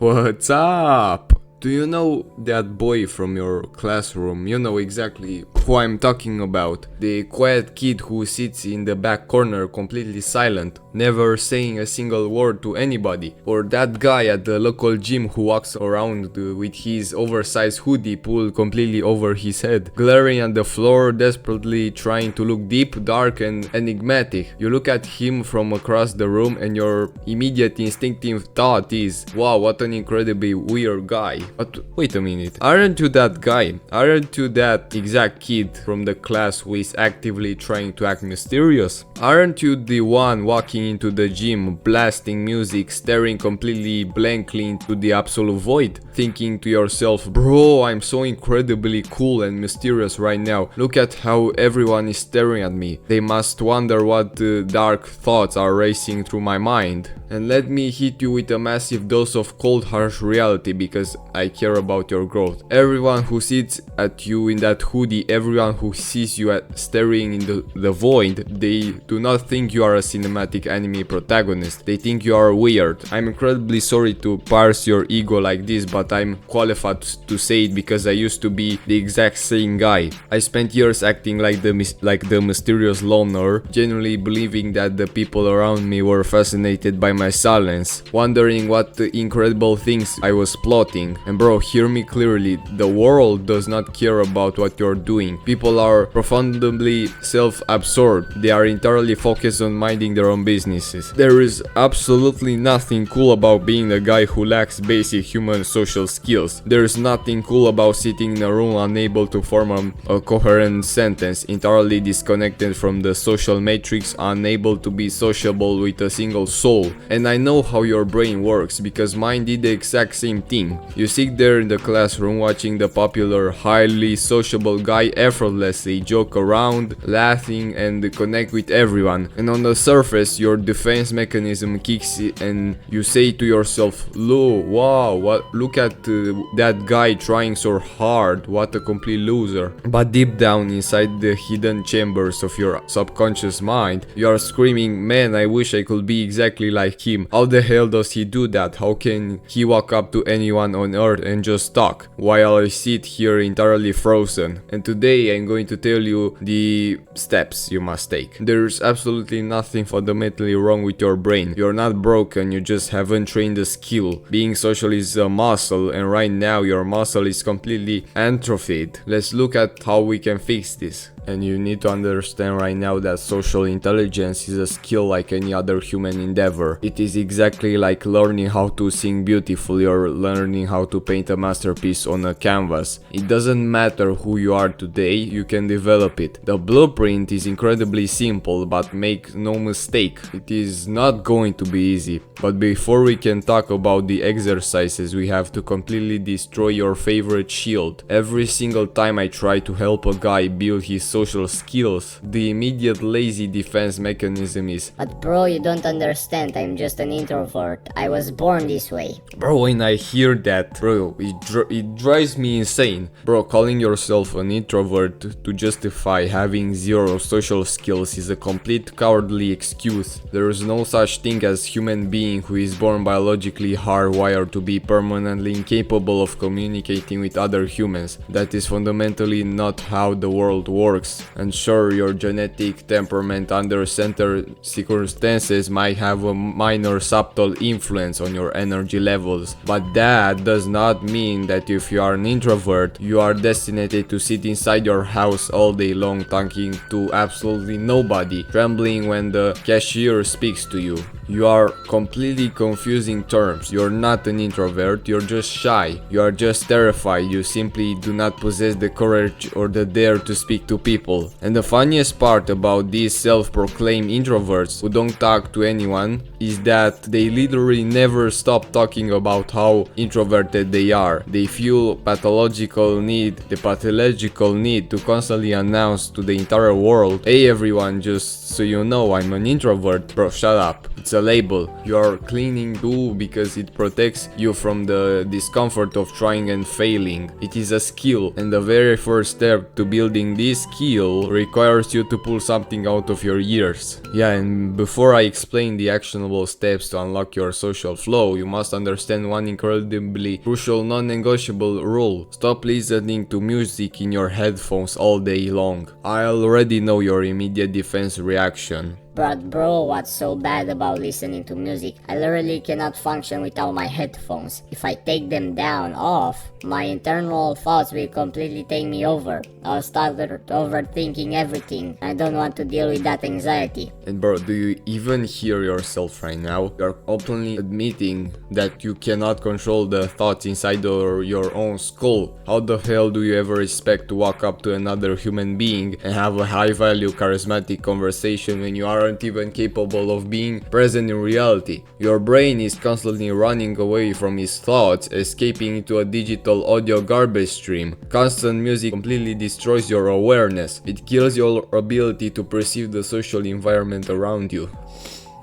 What's up? Do you know that boy from your classroom? You know exactly who I'm talking about. The quiet kid who sits in the back corner completely silent, never saying a single word to anybody. Or that guy at the local gym who walks around with his oversized hoodie pulled completely over his head, glaring at the floor, desperately trying to look deep, dark and enigmatic. You look at him from across the room and your immediate instinctive thought is, wow, what an incredibly weird guy. But wait a minute, aren't you that guy? Aren't you that exact kid from the class who is actively trying to act mysterious? Aren't you the one walking into the gym, blasting music, staring completely blankly into the absolute void, thinking to yourself, bro, I'm so incredibly cool and mysterious right now. Look at how everyone is staring at me. They must wonder what dark thoughts are racing through my mind. And let me hit you with a massive dose of cold harsh reality because I care about your growth. Everyone who sits at you in that hoodie, everyone who sees you staring in the void, they do not think you are a cinematic anime protagonist. They think you are weird. I'm incredibly sorry to parse your ego like this, but I'm qualified to say it because I used to be the exact same guy. I spent years acting like the mysterious loner, genuinely believing that the people around me were fascinated by my silence, wondering what incredible things I was plotting. And bro, hear me clearly, the world does not care about what you're doing. People are profoundly self-absorbed. They are entirely focused on minding their own businesses. There is absolutely nothing cool about being the guy who lacks basic human social skills. There is nothing cool about sitting in a room unable to form a coherent sentence, entirely disconnected from the social matrix, unable to be sociable with a single soul. And I know how your brain works because mine did the exact same thing. You sit there in the classroom watching the popular, highly sociable guy effortlessly joke around, laughing and connect with everyone. And on the surface, your defense mechanism kicks in and you say to yourself, look at that guy trying so hard, what a complete loser. But deep down inside the hidden chambers of your subconscious mind, you are screaming, man, I wish I could be exactly like him. How the hell does he do that? How can he walk up to anyone on earth and just talk while I sit here entirely frozen? And today I'm going to tell you the steps you must take. There's absolutely nothing fundamentally wrong with your brain. You're not broken, you just haven't trained the skill. Being social is a muscle, and right now your muscle is completely atrophied. Let's look at how we can fix this. And you need to understand right now that social intelligence is a skill like any other human endeavor. It is exactly like learning how to sing beautifully or learning how to paint a masterpiece on a canvas. It doesn't matter who you are today, you can develop it. The blueprint is incredibly simple, but make no mistake, it is not going to be easy. But before we can talk about the exercises, we have to completely destroy your favorite shield. Every single time I try to help a guy build his social skills, the immediate lazy defense mechanism is, but bro, you don't understand, I'm just an introvert. I was born this way. Bro, when I hear that, bro, it drives me insane. Bro, calling yourself an introvert to justify having zero social skills is a complete cowardly excuse. There is no such thing as human being who is born biologically hardwired to be permanently incapable of communicating with other humans. That is fundamentally not how the world works. And sure, your genetic temperament under certain circumstances might have a minor subtle influence on your energy levels, but that does not mean that if you are an introvert, you are destined to sit inside your house all day long talking to absolutely nobody, trembling when the cashier speaks to you. You are completely confusing terms. You're not an introvert, you're just shy. You are just terrified. You simply do not possess the courage or the dare to speak to people. And the funniest part about these self-proclaimed introverts who don't talk to anyone is that they literally never stop talking about how introverted they are. They feel the pathological need to constantly announce to the entire world, hey everyone, just so you know, I'm an introvert. Bro, shut up. It's a label. You are cleaning too because it protects you from the discomfort of trying and failing. It is a skill, and the very first step to building this skill requires you to pull something out of your ears. Yeah, and before I explain the actionable steps to unlock your social flow, you must understand one incredibly crucial non-negotiable rule. Stop listening to music in your headphones all day long. I already know your immediate defense reaction. But bro, what's so bad about listening to music? I literally cannot function without my headphones. If I take them down, off, my internal thoughts will completely take me over. I'll start overthinking everything. I don't want to deal with that anxiety. And bro, do you even hear yourself right now? You're openly admitting that you cannot control the thoughts inside your own skull. How the hell do you ever expect to walk up to another human being and have a high value charismatic conversation when you aren't even capable of being present in reality? Your brain is constantly running away from its thoughts, escaping into a digital audio garbage stream. Constant music completely destroys your awareness. It kills your ability to perceive the social environment around you.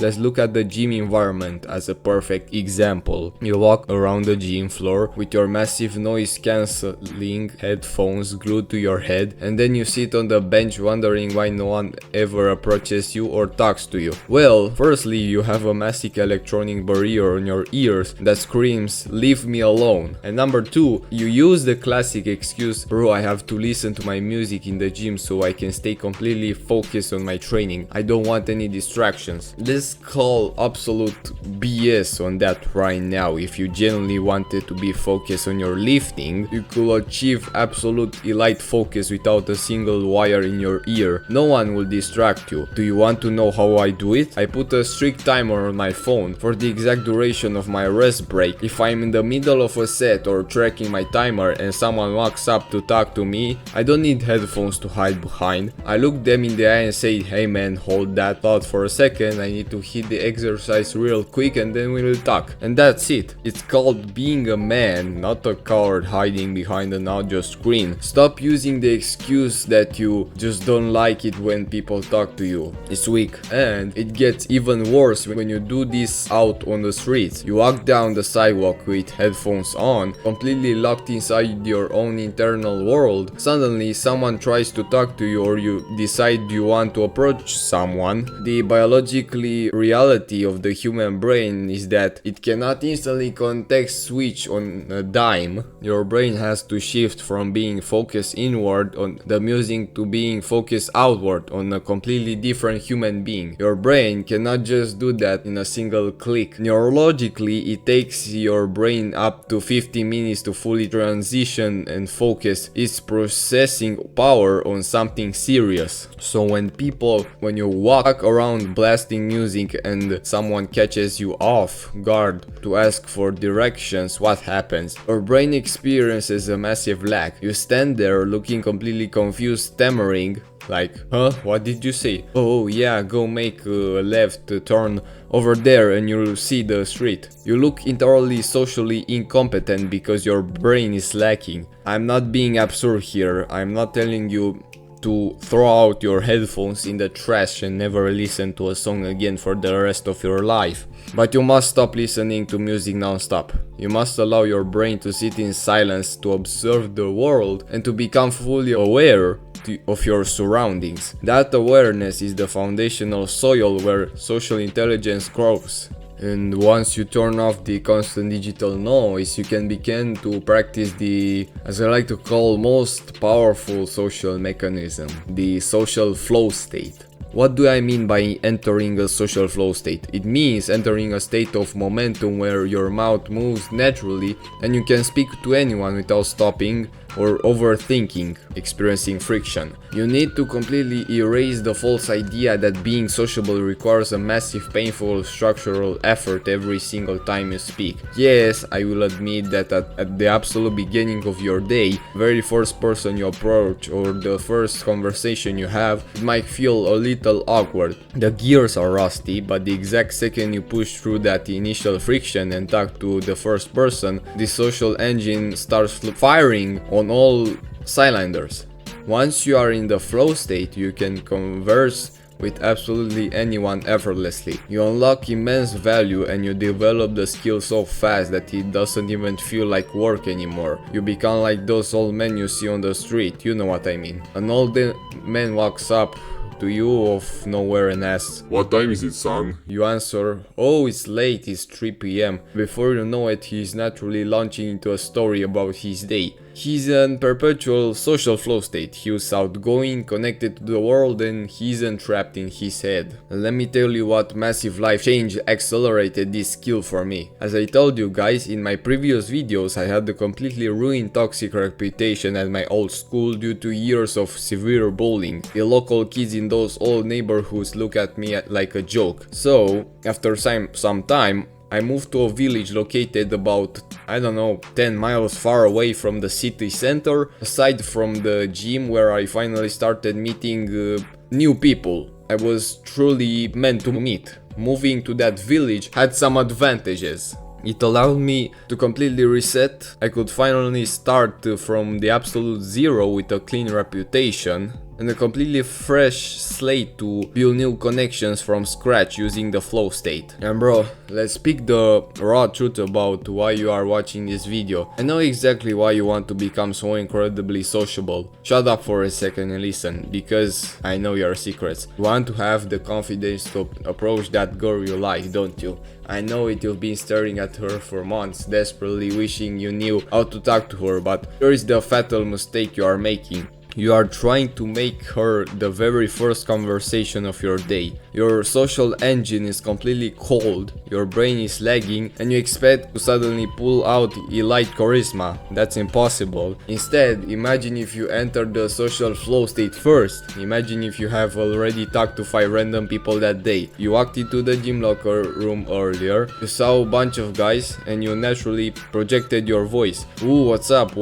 Let's look at the gym environment as a perfect example. You walk around the gym floor with your massive noise cancelling headphones glued to your head, and then you sit on the bench wondering why no one ever approaches you or talks to you. Well, firstly, you have a massive electronic barrier on your ears that screams, "Leave me alone." And number two, you use the classic excuse, "Bro, I have to listen to my music in the gym so I can stay completely focused on my training. I don't want any distractions." Let's call absolute BS on that right now. If you genuinely wanted to be focused on your lifting, you could achieve absolute elite focus without a single wire in your ear. No one will distract you. Do you want to know how I do it? I put a strict timer on my phone for the exact duration of my rest break. If I'm in the middle of a set or tracking my timer and someone walks up to talk to me, I don't need headphones to hide behind. I look them in the eye and say, "Hey man, hold that thought for a second. I need to hit the exercise real quick and then we will talk." And that's it. It's called being a man, not a coward hiding behind an audio screen. Stop using the excuse that you just don't like it when people talk to you. It's weak. And it gets even worse when you do this out on the streets. You walk down the sidewalk with headphones on, completely locked inside your own internal world. Suddenly someone tries to talk to you or you decide you want to approach someone. The biologically reality of the human brain is that it cannot instantly context switch on a dime. Your brain has to shift from being focused inward on the music to being focused outward on a completely different human being. Your brain cannot just do that in a single click. Neurologically, it takes your brain up to 50 minutes to fully transition and focus its processing power on something serious. So when you walk around blasting music and someone catches you off guard to ask for directions, what happens? Your brain experiences a massive lag. You stand there looking completely confused, stammering like, "Huh? What did you say?" "Oh yeah, go make a left turn over there and you'll see the street." You look entirely socially incompetent because your brain is lacking. I'm not being absurd here. I'm not telling you to throw out your headphones in the trash and never listen to a song again for the rest of your life. But you must stop listening to music non-stop. You must allow your brain to sit in silence, to observe the world, and to become fully aware of your surroundings. That awareness is the foundational soil where social intelligence grows. And once you turn off the constant digital noise, you can begin to practice the, as I like to call, most powerful social mechanism, the social flow state. What do I mean by entering a social flow state? It means entering a state of momentum where your mouth moves naturally and you can speak to anyone without stopping or overthinking, experiencing friction. You need to completely erase the false idea that being sociable requires a massive, painful, structural effort every single time you speak. Yes, I will admit that at the absolute beginning of your day, very first person you approach or the first conversation you have, it might feel a little awkward. The gears are rusty, but the exact second you push through that initial friction and talk to the first person, the social engine starts firing on all cylinders. Once you are in the flow state, you can converse with absolutely anyone effortlessly. You unlock immense value and you develop the skill so fast that it doesn't even feel like work anymore. You become like those old men you see on the street, you know what I mean. An old man walks up to you of nowhere and asks, "What time is it, son?" You answer, "Oh, it's late, it's 3 p.m. Before you know it, he's naturally launching into a story about his day. He's in perpetual social flow state. He's outgoing, connected to the world, and he isn't trapped in his head. And let me tell you what massive life change accelerated this skill for me. As I told you guys, in my previous videos I had a completely ruined toxic reputation at my old school due to years of severe bullying. The local kids in those old neighborhoods look at me like a joke. So, after some time, I moved to a village located about, I don't know, 10 miles far away from the city center, aside from the gym where I finally started meeting new people I was truly meant to meet. Moving to that village had some advantages. It allowed me to completely reset. I could finally start from the absolute zero with a clean reputation and a completely fresh slate to build new connections from scratch using the flow state. And bro, let's speak the raw truth about why you are watching this video. I know exactly why you want to become so incredibly sociable. Shut up for a second and listen, because I know your secrets. You want to have the confidence to approach that girl you like, don't you? I know it, you've been staring at her for months, desperately wishing you knew how to talk to her, but here is the fatal mistake you are making. You are trying to make her the very first conversation of your day. Your social engine is completely cold, your brain is lagging, and you expect to suddenly pull out elite charisma. That's impossible. Instead, imagine if you enter the social flow state first. Imagine if you have already talked to 5 random people that day. You walked into the gym locker room earlier, you saw a bunch of guys, and you naturally projected your voice. Ooh, what's up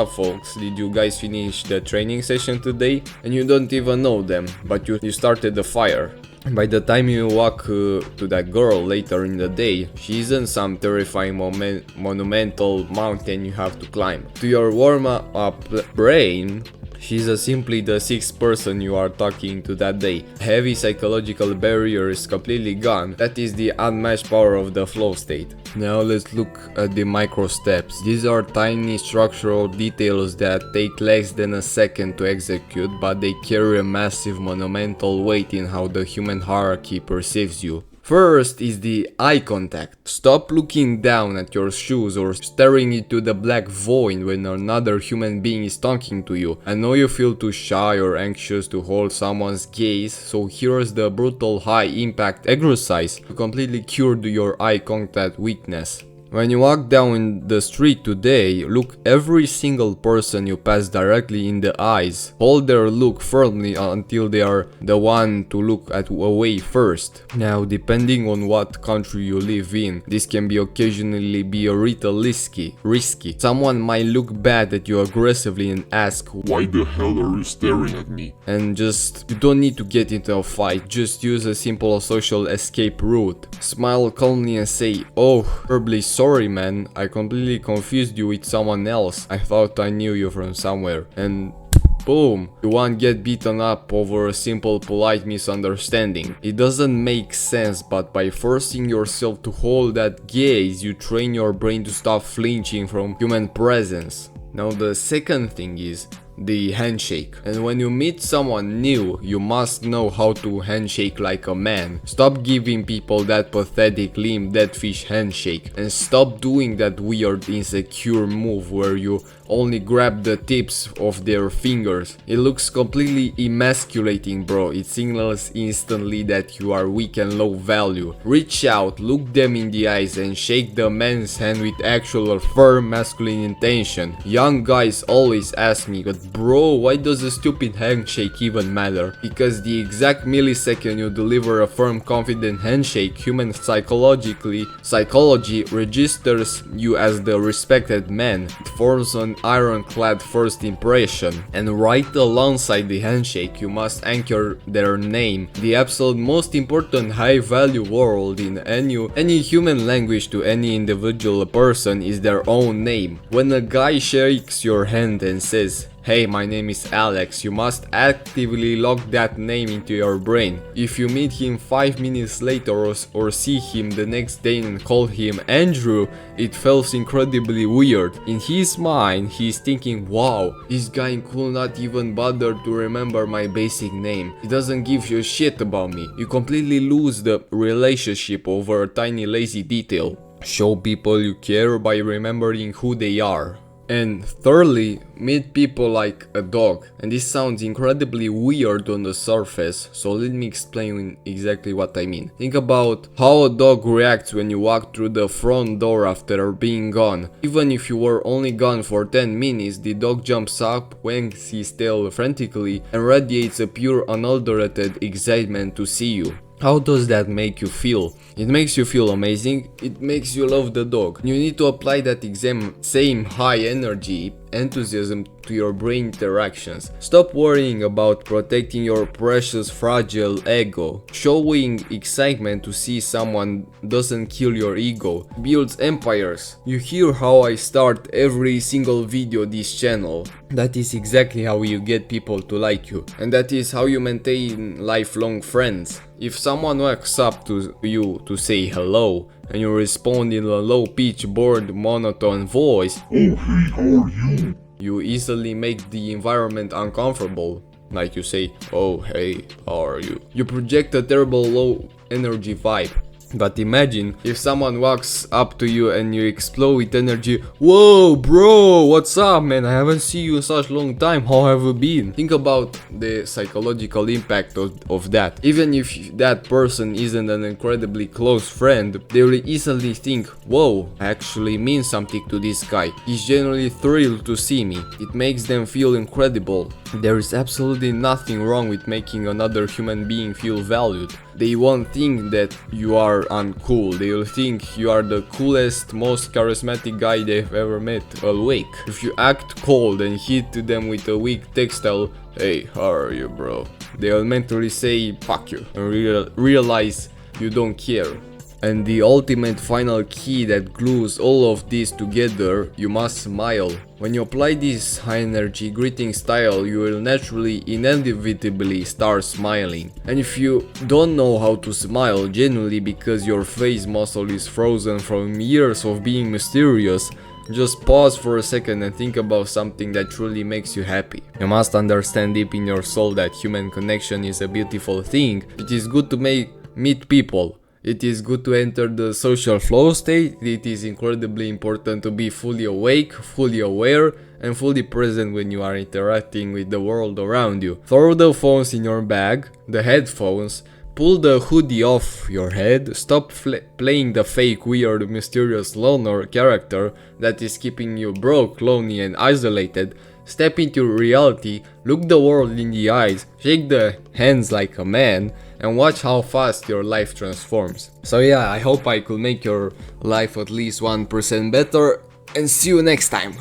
folks? Did you guys finish the training session today? And you don't even know them, but you started the fire. By the time you walk to that girl later in the day, she isn't some terrifying monumental mountain you have to climb. To your warm-up brain, she's simply the 6th person you are talking to that day. Heavy psychological barrier is completely gone. That is the unmatched power of the flow state. Now let's look at the micro steps. These are tiny structural details that take less than a second to execute, but they carry a massive monumental weight in how the human hierarchy perceives you. First is the eye contact. Stop looking down at your shoes or staring into the black void when another human being is talking to you. I know you feel too shy or anxious to hold someone's gaze, so here's the brutal high impact exercise to completely cure your eye contact weakness. When you walk down the street today, look every single person you pass directly in the eyes. Hold their look firmly until they are the one to look away first. Now, depending on what country you live in, this can occasionally be a little risky. Someone might look bad at you aggressively and ask, "Why the hell are you staring at me?" And you don't need to get into a fight, just use a simple social escape route. Smile calmly and say, "Oh, terribly sorry man, I completely confused you with someone else. I thought I knew you from somewhere." And boom, you won't get beaten up over a simple polite misunderstanding. It doesn't make sense, but by forcing yourself to hold that gaze, you train your brain to stop flinching from human presence. Now the second thing is the handshake. And when you meet someone new, you must know how to handshake like a man. Stop giving people that pathetic limp dead fish handshake, and stop doing that weird insecure move where you only grab the tips of their fingers. It looks completely emasculating, bro. It signals instantly that you are weak and low value. Reach out, look them in the eyes, and shake the man's hand with actual firm masculine intention. Young guys always ask me, "But bro, why does a stupid handshake even matter?" Because the exact millisecond you deliver a firm, confident handshake, human psychology registers you as the respected man. It forms an ironclad first impression, and right alongside the handshake you must anchor their name. The absolute most important high value word in any human language to any individual person is their own name. When a guy shakes your hand and says, hey, my name is Alex, you must actively lock that name into your brain. If you meet him 5 minutes later or see him the next day and call him Andrew, it feels incredibly weird. In his mind, he's thinking, wow, this guy could not even bother to remember my basic name. He doesn't give a shit about me. You completely lose the relationship over a tiny lazy detail. Show people you care by remembering who they are. And thirdly, meet people like a dog. And this sounds incredibly weird on the surface, so let me explain exactly what I mean. Think about how a dog reacts when you walk through the front door after being gone. Even if you were only gone for 10 minutes, the dog jumps up, wags his tail frantically, and radiates a pure unadulterated excitement to see you. How does that make you feel? It makes you feel amazing, it makes you love the dog. You need to apply that same high energy, enthusiasm to your brain interactions. Stop worrying about protecting your precious fragile ego. Showing excitement to see someone doesn't kill your ego, builds empires. You hear how I start every single video this channel. That is exactly how you get people to like you, and that is how you maintain lifelong friends. If someone walks up to you to say hello, and you respond in a low-pitched, bored, monotone voice, Oh hey, how are you? you easily make the environment uncomfortable. Like you say, oh hey, how are you? You project a terrible low energy vibe. But imagine if someone walks up to you and you explode with energy. Whoa bro, what's up man? I haven't seen you in such a long time, how have you been? Think about the psychological impact of that. Even if that person isn't an incredibly close friend, they will easily think, whoa, I actually mean something to this guy. He's genuinely thrilled to see me. It makes them feel incredible. There is absolutely nothing wrong with making another human being feel valued. They won't think that you are uncool, they will think you are the coolest, most charismatic guy they've ever met awake. If you act cold and hit them with a weak textile, hey, how are you bro? They'll mentally say fuck you and realize you don't care. And the ultimate final key that glues all of this together, you must smile. When you apply this high energy greeting style, you will naturally, inevitably start smiling. And if you don't know how to smile genuinely because your face muscle is frozen from years of being mysterious, just pause for a second and think about something that truly makes you happy. You must understand deep in your soul that human connection is a beautiful thing. It is good to meet people. It is good to enter the social flow state. It is incredibly important to be fully awake, fully aware, and fully present when you are interacting with the world around you. Throw the phones in your bag, the headphones, pull the hoodie off your head, stop playing the fake, weird, mysterious loner character that is keeping you broke, lonely, and isolated. Step into reality, look the world in the eyes, shake the hands like a man, and watch how fast your life transforms. So yeah, I hope I could make your life at least 1% better, and see you next time.